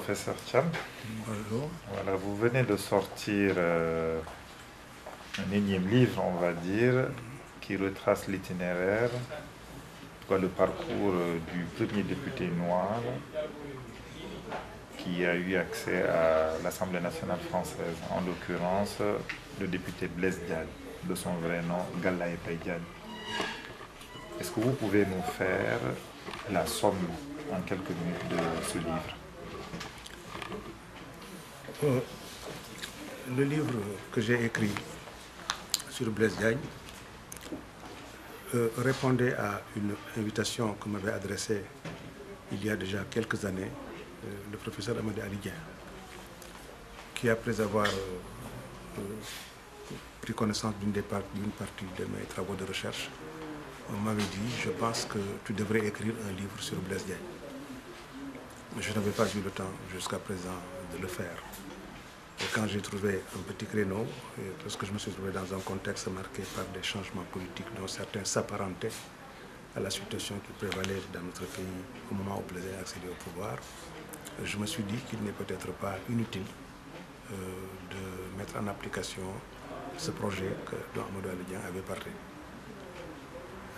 professeur Thiam. Bonjour. Voilà, vous venez de sortir un énième livre, on va dire, qui retrace l'itinéraire, le parcours du premier député noir qui a eu accès à l'Assemblée nationale française, en l'occurrence le député Blaise Diagne, de son vrai nom Galaye Paye Diagne. Est-ce que vous pouvez nous faire la somme en quelques minutes de ce livre? Le livre que j'ai écrit sur Blaise Diagne répondait à une invitation que m'avait adressée il y a déjà quelques années le professeur Amadou Ali Dieng, qui, après avoir pris connaissance d'une partie de mes travaux de recherche, m'avait dit: je pense que tu devrais écrire un livre sur Blaise Diagne. Je n'avais pas eu le temps jusqu'à présent de le faire. Et quand j'ai trouvé un petit créneau, lorsque je me suis trouvé dans un contexte marqué par des changements politiques dont certains s'apparentaient à la situation qui prévalait dans notre pays au moment où Blaise Diagne accédait au pouvoir, je me suis dit qu'il n'est peut-être pas inutile de mettre en application ce projet dont Amadou Ali Dieng avait parlé.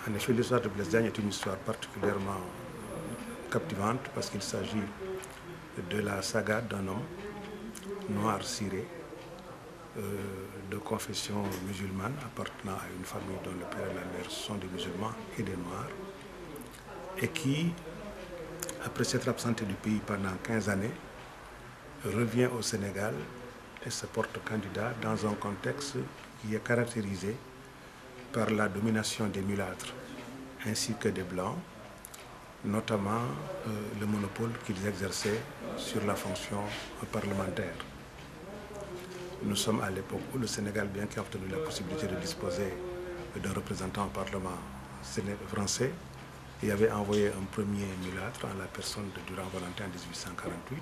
En effet, l'histoire de Blaise Diagne est une histoire particulièrement captivante parce qu'il s'agit de la saga d'un homme noir ciré de confession musulmane appartenant à une famille dont le père et la mère sont des musulmans et des noirs, et qui, après s'être absenté du pays pendant 15 années, revient au Sénégal et se porte candidat dans un contexte qui est caractérisé par la domination des mulâtres ainsi que des blancs, notamment le monopole qu'ils exerçaient sur la fonction parlementaire. Nous sommes à l'époque où le Sénégal, bien qu'il ait obtenu la possibilité de disposer d'un représentant au Parlement français, il avait envoyé un premier mulâtre en la personne de Durand-Valentin en 1848.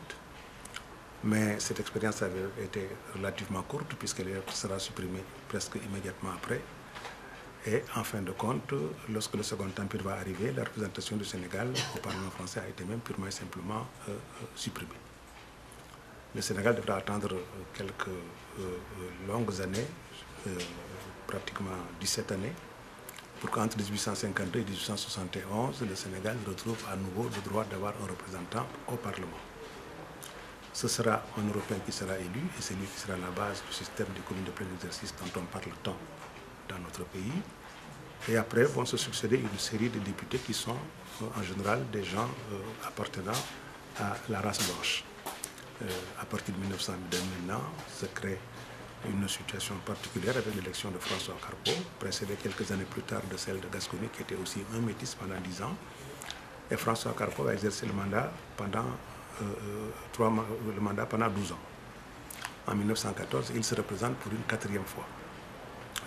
Mais cette expérience avait été relativement courte puisqu'elle sera supprimée presque immédiatement après. Et en fin de compte, lorsque le Second Empire va arriver, la représentation du Sénégal au Parlement français a été même purement et simplement supprimée. Le Sénégal devra attendre quelques longues années, pratiquement 17 années, pour qu'entre 1852 et 1871, le Sénégal retrouve à nouveau le droit d'avoir un représentant au Parlement. Ce sera un Européen qui sera élu et c'est lui qui sera la base du système des communes de plein exercice dont on parle tant dans notre pays. Et après vont se succéder une série de députés qui sont en général des gens appartenant à la race blanche. À partir de 1900 maintenant, se crée une situation particulière avec l'élection de François Carpot, précédée quelques années plus tard de celle de Gascogne, qui était aussi un métis pendant 10 ans. Et François Carpot a exercé le mandat pendant 12 ans. En 1914, il se représente pour une 4e fois.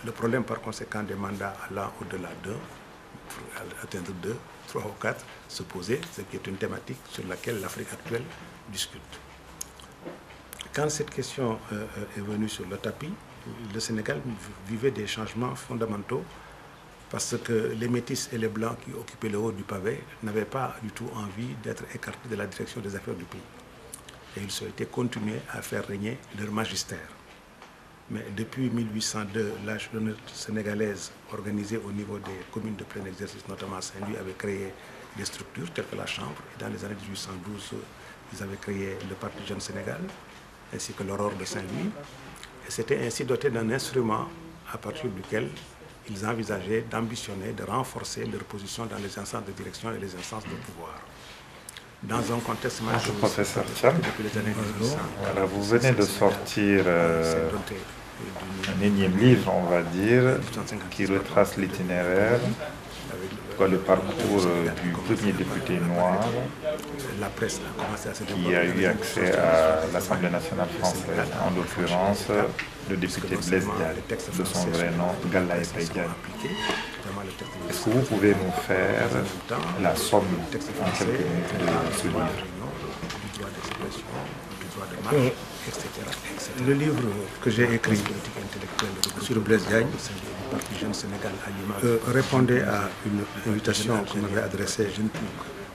Le problème, par conséquent, des mandats allant au-delà d'un, pour atteindre 2, 3 ou 4, se posait, ce qui est une thématique sur laquelle l'Afrique actuelle discute. Quand cette question est venue sur le tapis, le Sénégal vivait des changements fondamentaux parce que les métis et les blancs qui occupaient le haut du pavé n'avaient pas du tout envie d'être écartés de la direction des affaires du pays. Et ils souhaitaient continuer à faire régner leur magistère. Mais depuis 1802, la jeunesse sénégalaise organisée au niveau des communes de plein exercice, notamment Saint-Louis, avait créé des structures telles que la Chambre. Et dans les années 1812, ils avaient créé le Parti Jeune Sénégal, ainsi que l'Aurore de Saint-Louis. Et c'était ainsi doté d'un instrument à partir duquel ils envisageaient d'ambitionner, de renforcer leur position dans les instances de direction et les instances de pouvoir. Dans un contexte Bonjour, professeur Thiam. Depuis les années 1800, voilà, vous venez de sortir un énième livre, on va dire, qui retrace l'itinéraire, le parcours du premier député noir qui a eu accès à l'Assemblée nationale française, en l'occurrence le député Blaise Diagne, de son vrai nom Galaye Paye Diagne. Est-ce que vous pouvez nous faire la somme en quelques minutes de ce livre? Le livre que j'ai écrit sur Blaise Diagne répondait à une invitation que m'avait adressée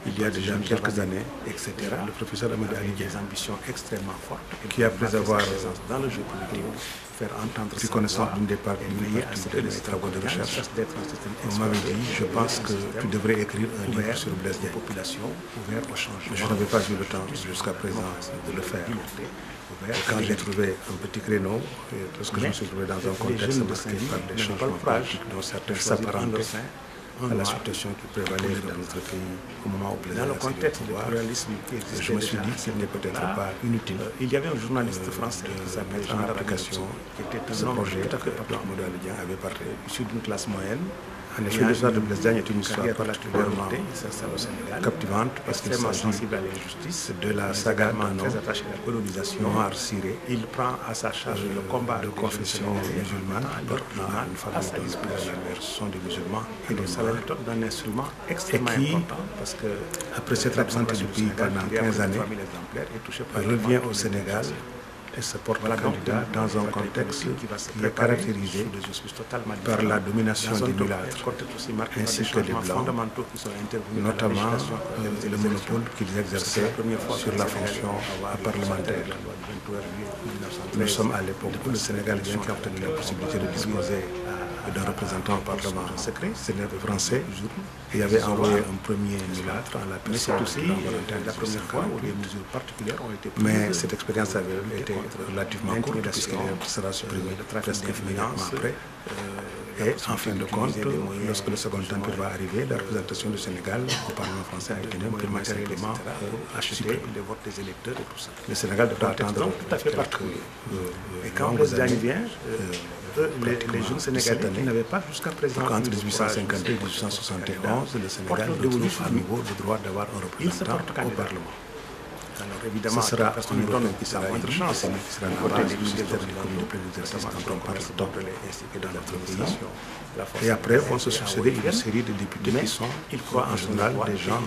il y a déjà quelques années, etc., le professeur Amadou Ali des ambitions extrêmement fortes, qui après avoir dans le jeu politique, faire entendre pris connaissance d'une des parties de mes travaux de recherche, on m'avait dit, je pense que tu devrais écrire un livre sur Blaise Diagne. Je n'avais pas eu le temps jusqu'à présent de le faire. Et quand j'ai trouvé un petit créneau, lorsque je me suis trouvé dans un contexte marqué par des changements politiques dont certains s'apparentent à la situation qui prévalait dans notre pays au moment où Blaise Diagne a accédé au pouvoir, je me suis dit qu'il n'est peut-être pas inutile. Il y avait un journaliste français qui s'appelait en application ce projet que Amadou Ali Diagne avait parlé, issu d'une classe moyenne. En effet, l'histoire de Blaise Diagne est une histoire particulièrement captivante parce qu'il s'agit de la saga d'un homme très attaché à la colonisation noir ciré. Il prend à sa charge le combat de confession musulmane, appartenant à une famille dont la mère sont des musulmans et de sa méthode d'un instrument extrêmement important parce que après s'être absenté du pays pendant 15 années, revient au Sénégal et se porte candidat dans un contexte qui est caractérisé par la domination des mulâtres ainsi que des blancs, notamment le monopole qu'ils exerçaient sur la fonction parlementaire. Nous sommes à l'époque où le Sénégal vient qui a obtenu la possibilité de disposer d'un représentant au Parlement secret, c'est le français, et avait envoyé un premier mulâtre en la personne de la première fois où des mesures particulières ont été prises. Mais cette expérience avait été relativement courte puisqu'elle sera supprimée presque immédiatement après. Et en fin de compte, lorsque le second empire va arriver, la représentation du Sénégal au Parlement français a été purement simplement achetée, les votes des électeurs et tout ça. Le Sénégal devra attendre tout à fait particulier. Et quand Blaise Diagne vient, les jeunes Sénégalais qui n'avaient pas jusqu'à présent entre 1852 et 1871, le Sénégal retrouve à nouveau le droit d'avoir un représentant au Parlement. Alors évidemment, ce sera un Européen qui sera moindre chance, celui qui sera la base du système de plein exercice dont on parle tant dans notre pays. Et après vont se succéder une série de députés qui sont, il croit en général, des gens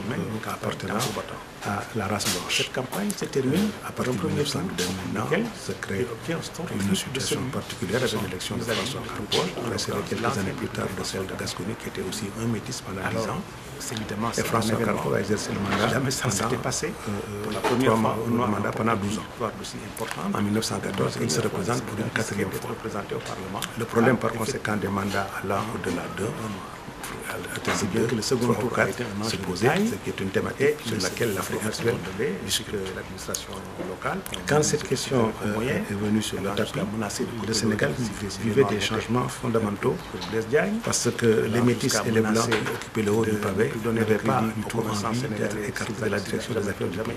appartenant à la race blanche. Cette campagne se termine à partir de 1902 maintenant, se crée une situation particulière avec l'élection de François Carpol, précédée quelques années plus tard de celle de Gascogne, qui était aussi un métis pendant 10 ans. Et François Carpol a exercé le mandat pendant 12 ans. En 1914, il se représente pour une quatrième fois. Le problème par conséquent des mandats allant au-delà d'un, c'est bien que le second tour a été se poser, ce qui est une thématique sur laquelle l'Afrique actuelle discute l'administration locale. Quand cette question est venue sur le tapis, le Sénégal vivait des changements fondamentaux parce que les métis et les blancs qui occupaient le haut du pavé n'avaient pas du tout envie d'être écartés de la direction des affaires du pays.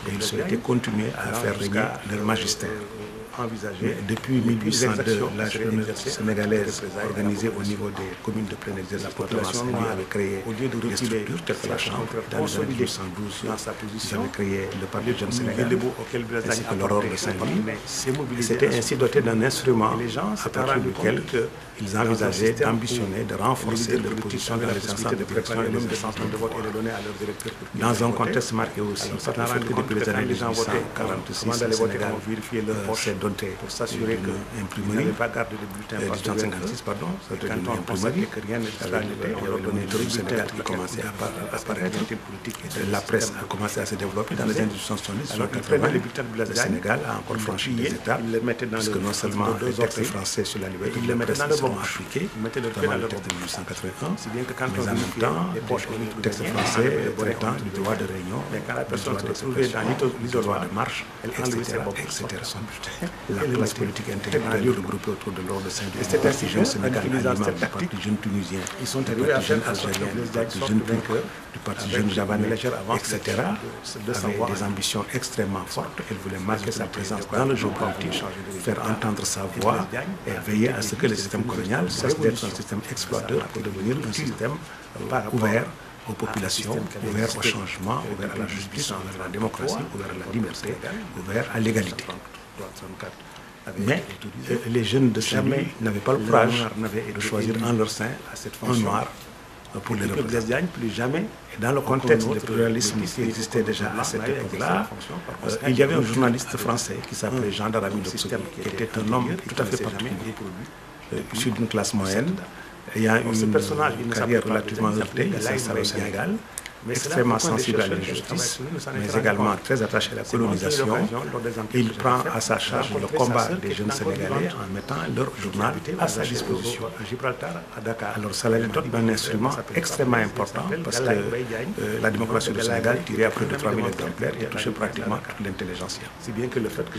Et ils souhaitaient continuer à faire régner leur magistère. Depuis 1802, la jeunesse sénégalaise organisée au niveau des communes de plein exercice, la population avait créé des structures telles que la Chambre. Dans les années 1912, ils avaient créé le Parti jeune Sénégal ainsi que l'Aurore de Saint-Louis. Ils s'étaient ainsi dotés d'un instrument à partir duquel ils envisageaient d'ambitionner, de renforcer leur position dans les instances de direction et même des centres de vote et de donner à leurs électeurs. Dans un contexte marqué aussi par le fait que depuis les années 1846, le Sénégal s'est doté pour s'assurer que l'imprimerie, pas garde de bulletins 1856, pardon, c'était une imprimerie avec le Sénégal qui commençait à apparaître. La presse a commencé à se développer dans les années 1870, 1880. Le Sénégal a encore franchi des étapes, parce que non seulement les textes français sur la liberté de la presse sont appliqués, notamment le texte de 1881, mais en même temps, les textes français traitant du droit de réunion, du droit d'expression, du droit de marche, etc. sont la classe politique intellectuelle regroupée autour de l'ordre de Saint-Louis, le Parti jeune Sénégal, du Parti jeune tunisien, du Parti jeune algérien, du Parti jeune turc, du Parti jeune javanais, etc., avait des ambitions extrêmement fortes. Elle voulait marquer sa présence dans le jeu politique, faire entendre sa voix et veiller à ce que le système colonial cesse d'être un système exploiteur pour devenir un système ouvert aux populations, ouvert au changement, ouvert à la justice, ouvert à la démocratie, ouvert à la liberté, ouvert à l'égalité. Mais les jeunes de Saint-Louis n'avaient pas le courage de choisir en leur sein un noir pour les représenter. Plus jamais, et dans le contexte du pluralisme qui existait déjà à cette époque-là, il y avait un journaliste français qui s'appelait Jean d'Arami Doxoki, qui était un homme tout à fait particulier, issu d'une classe moyenne, ayant une carrière relativement heurtée. Il s'est installé au Sénégal. extrêmement sensible à l'injustice, mais également très attaché à la colonisation. Il prend à sa charge le combat des jeunes Sénégalais en mettant leur journal à sa disposition. Alors cela lui donne un instrument extrêmement important parce que la démocratie du Sénégal, tirée à près de 3000 exemplaires, et touchait pratiquement toute l'intelligentsia.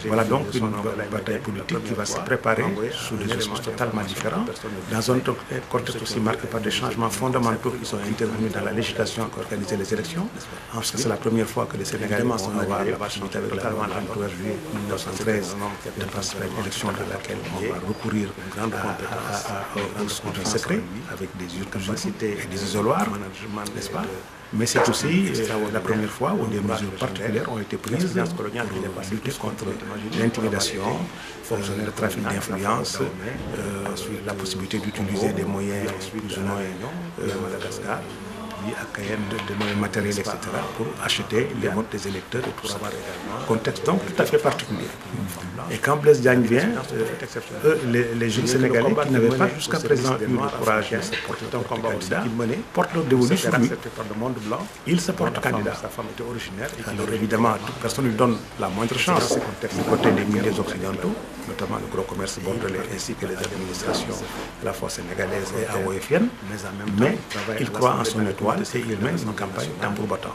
Voilà donc une bataille politique qui va se préparer sous des auspices totalement différents, dans un contexte aussi marqué par des changements fondamentaux qui sont intervenus dans la législation qui organisait les élections, parce que c'est la première fois que les Sénégalais vont avoir la possibilité avec la loi du 23 juillet 1913 de participer à une élection dans laquelle on va recourir au scrutin secret avec des urnes et des isoloirs, n'est-ce pas? Mais c'est aussi la première fois où des mesures particulières ont été prises pour lutter contre l'intimidation, le trafic d'influence, la possibilité d'utiliser des moyens plus ou moins de moyens matériels, etc., pour acheter les votes des électeurs et tout ça. Contexte donc tout à fait particulier. Et quand Blaise Diagne vient, les jeunes Sénégalais qui n'avaient pas jusqu'à présent eu le courage de se porter candidat, portent leur dévolu sur lui. Il se porte candidat. Alors évidemment, toute personne lui donne la moindre chance du côté des milieux occidentaux, notamment le gros commerce bordelais ainsi que les administrations à la fois sénégalaises et AOFiennes, mais il croit en son étoile et il mène une campagne tambour battant.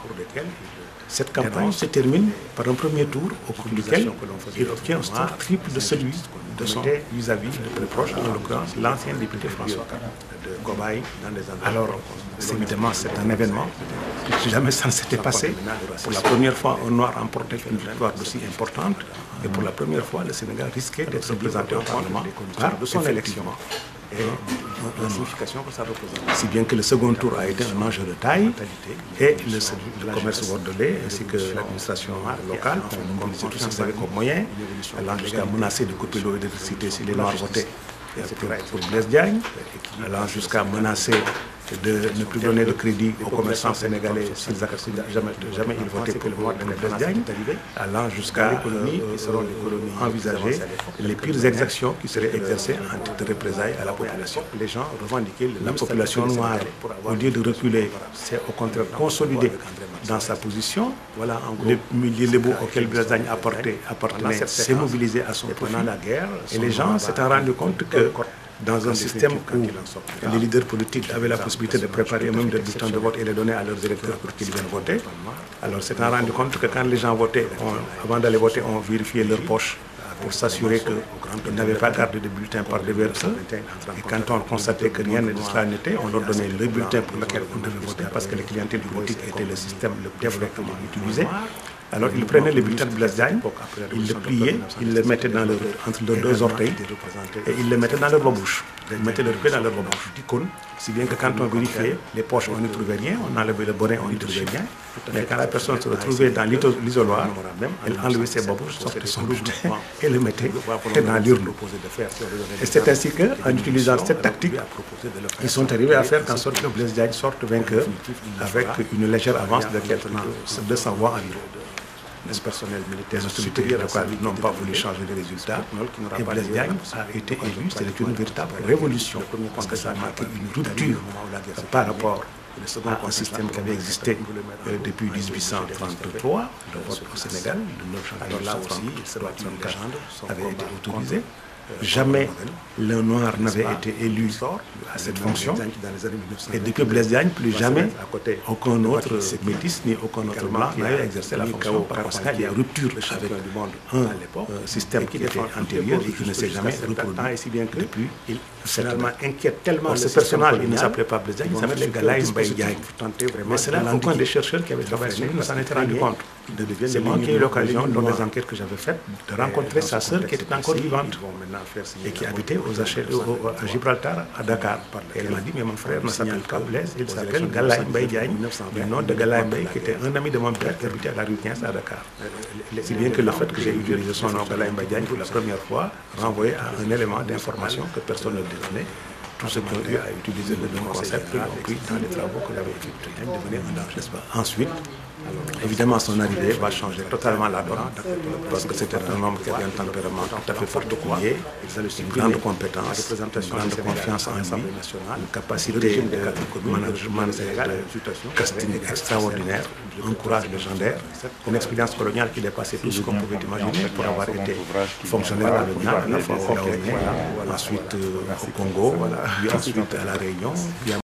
Cette campagne se termine par un premier tour au cours duquel il obtient un score triple de celui de son vis-à-vis le plus proche, en l'occurrence l'ancien député François Karam. Alors, évidemment, c'est un événement que jamais ça ne s'était passé. Pour la première fois, un Noir remportait une victoire aussi importante et pour la première fois, le Sénégal risquait d'être représenté au Parlement par son élection. La signification que ça représente. Si bien que le second tour a été un enjeu de taille et le commerce bordelais ainsi que l'administration locale ont mobilisé tout ce qu'ils avaient comme moyen, allant jusqu'à menacer de couper l'eau et d'électricité si les Noirs votaient pour Blaise Diagne, allant jusqu'à menacer de ne plus donner de crédit aux commerçants sénégalais s'ils jamais ils votaient pour le mois de Blaise Diagne, allant jusqu'à envisager les pires exactions qui seraient exercées en titre de représailles à la population. Les gens revendiquaient la population noire, au lieu de reculer, c'est au contraire consolidé dans sa position. Voilà, le milieu lébo auquel Blaise Diagne appartenait s'est mobilisé à son profit. Et les gens s'étaient rendus compte que dans un système où les leaders politiques avaient la possibilité de préparer même des bulletins de vote et les donner à leurs électeurs pour qu'ils viennent voter. Alors s'étant rendu compte que quand les gens votaient, avant d'aller voter, on vérifiait leurs poches pour s'assurer qu'ils n'avaient pas gardé de bulletins par déverse. Et quand on constatait que rien de cela n'était, on leur donnait le bulletin pour lequel on devait voter parce que les clientèles politiques étaient le système le plus fréquemment utilisé. Alors ils prenaient les bulletins de Blaise Diagne, ils le pliaient, ils le mettaient entre leurs deux orteils et ils le mettaient dans leur bouche. Ils mettaient leurs pieds dans leur bouche. Si bien que quand on vérifiait les poches, on n'y trouvait rien, on enlevait le bonnet, on n'y trouvait rien. Mais quand la personne se retrouvait dans l'isoloir, elle enlevait ses babouches, sortait son bulletin et le mettait dans l'urne. Et c'est ainsi qu'en utilisant cette tactique, ils sont arrivés à faire en sorte que Blaise Diagne sorte vainqueur avec une légère avance de quelques 200 voix environ. Les personnels militaires, les autorités locales n'ont pas voulu changer les résultats. Et Blaise Diagne a été élu. C'était une véritable révolution parce que ça a marqué une rupture par rapport à un système qui avait existé depuis 1833, le vote au Sénégal, de 934 avait été autorisé. Jamais le noir n'avait été élu à cette fonction. Et depuis Blaise Diagne, plus jamais aucun autre métis ni aucun autre blanc n'avait exercé la fonction parce qu'il y a rupture avec un système qui était antérieur et qui ne s'est jamais reproduit depuis. Finalement inquiète tellement ce personnage, il ne s'appelait pas Blaise Diagne, il s'appelait Galaye Mbaye Diagne. Mais c'est là aucun des chercheurs qui avaient travaillé sur lui ne s'en était rendu compte. C'est moi qui ai eu l'occasion, dans les enquêtes que j'avais faites, de rencontrer sa sœur qui était encore vivante et qui habitait à Gibraltar, à Dakar. Et elle m'a dit, mais mon frère ne s'appelle pas Blaise, il s'appelle Galaye Mbaye Diagne, du nom de Galaye Mbaye, qui était un ami de mon père qui habitait à la rue 15 à Dakar. Si bien que le fait que j'ai utilisé son nom Galaye Mbaye Diagne pour la première fois renvoyait à un élément d'information que personne ne détenait, tous ceux qui ont eu à utiliser le même concept l'ont pris dans les travaux que j'avais effectués, devenir un danger, n'est-ce pas? Ensuite, évidemment, son arrivée va changer totalement la donne, parce que c'était un homme qui avait un tempérament tout à fait particulier, une grande compétence, une grande confiance en lui, une capacité de management de casting extraordinaire, un courage légendaire, une expérience coloniale qui dépassait tout ce qu'on pouvait imaginer pour avoir été fonctionnaire colonial, à la fois au Gabon, ensuite au Congo, puis ensuite à La Réunion, puis